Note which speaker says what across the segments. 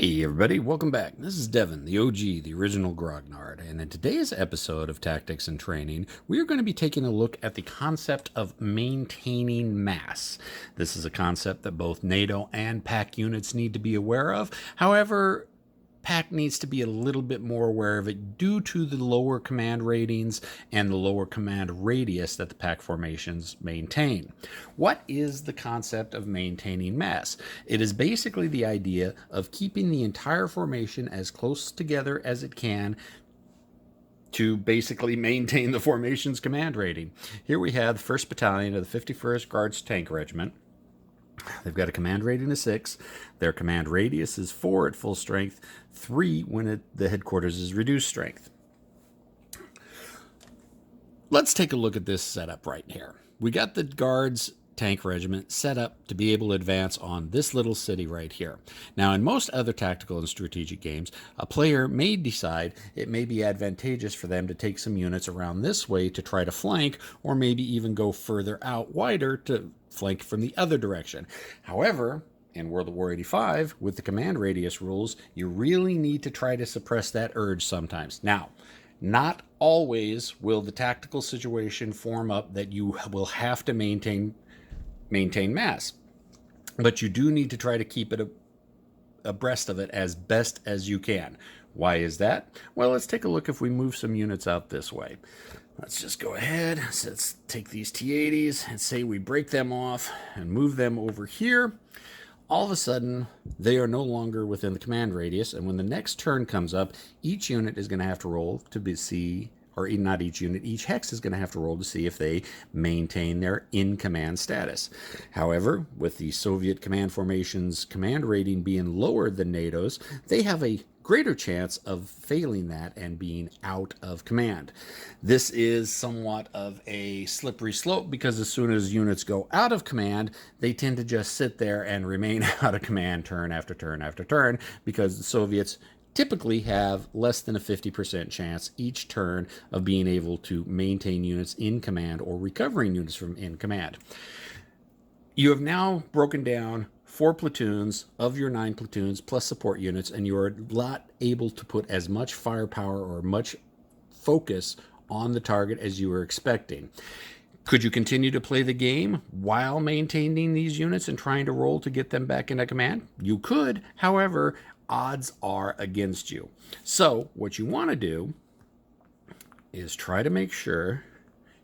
Speaker 1: Hey everybody, welcome back. This is Devin, the OG, the original Grognard, and in today's episode of Tactics and Training, we are going to be taking a look at the concept of maintaining mass. This is a concept that both NATO and PAC units need to be aware of. However, PAC needs to be a little bit more aware of it due to the lower command ratings and the lower command radius that the PAC formations maintain. What is the concept of maintaining mass? It is basically the idea of keeping the entire formation as close together as it can to basically maintain the formation's command rating. Here we have the 1st Battalion of the 51st Guards Tank Regiment. They've got a command rating of 6. Their command radius is 4 at full strength, 3 when the headquarters is reduced strength. Let's take a look at this setup right here. We got the Guards Tank Regiment set up to be able to advance on this little city right here. Now, in most other tactical and strategic games, a player may decide it may be advantageous for them to take some units around this way to try to flank, or maybe even go further out wider to flank from the other direction. However, in World of War 85, with the command radius rules, you really need to try to suppress that urge sometimes. Now, not always will the tactical situation form up that you will have to maintain mass, but you do need to try to keep it abreast of it as best as you can. Why is that? Well, let's take a look if we move some units out this way. Let's just go ahead, let's take these T-80s and say we break them off and move them over here. All of a sudden, they are no longer within the command radius, and when the next turn comes up, each unit is going to have to roll to see, or not each unit, each hex is going to have to roll to see if they maintain their in-command status. However, with the Soviet command formation's command rating being lower than NATO's, they have a greater chance of failing that and being out of command. This is somewhat of a slippery slope because as soon as units go out of command, they tend to just sit there and remain out of command turn after turn after turn, because the Soviets typically have less than a 50% chance each turn of being able to maintain units in command or recovering units from in command. You have now broken down 4 platoons of your 9 platoons plus support units, and you are not able to put as much firepower or much focus on the target as you were expecting. Could you continue to play the game while maintaining these units and trying to roll to get them back into command? You could. However, odds are against you. So what you want to do is try to make sure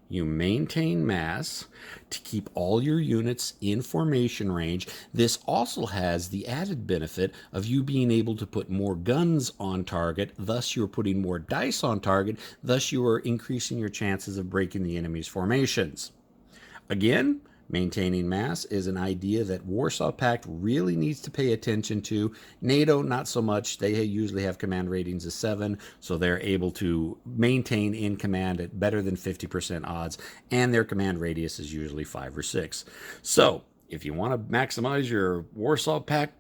Speaker 1: you maintain mass to keep all your units in formation range. This also has the added benefit of you being able to put more guns on target, thus you're putting more dice on target, thus you are increasing your chances of breaking the enemy's formations. Again, maintaining mass is an idea that Warsaw Pact really needs to pay attention to. NATO, not so much. They usually have command ratings of 7, so they're able to maintain in command at better than 50% odds, and their command radius is usually 5 or 6. So, if you want to maximize your Warsaw Pact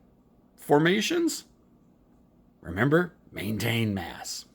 Speaker 1: formations, remember, maintain mass.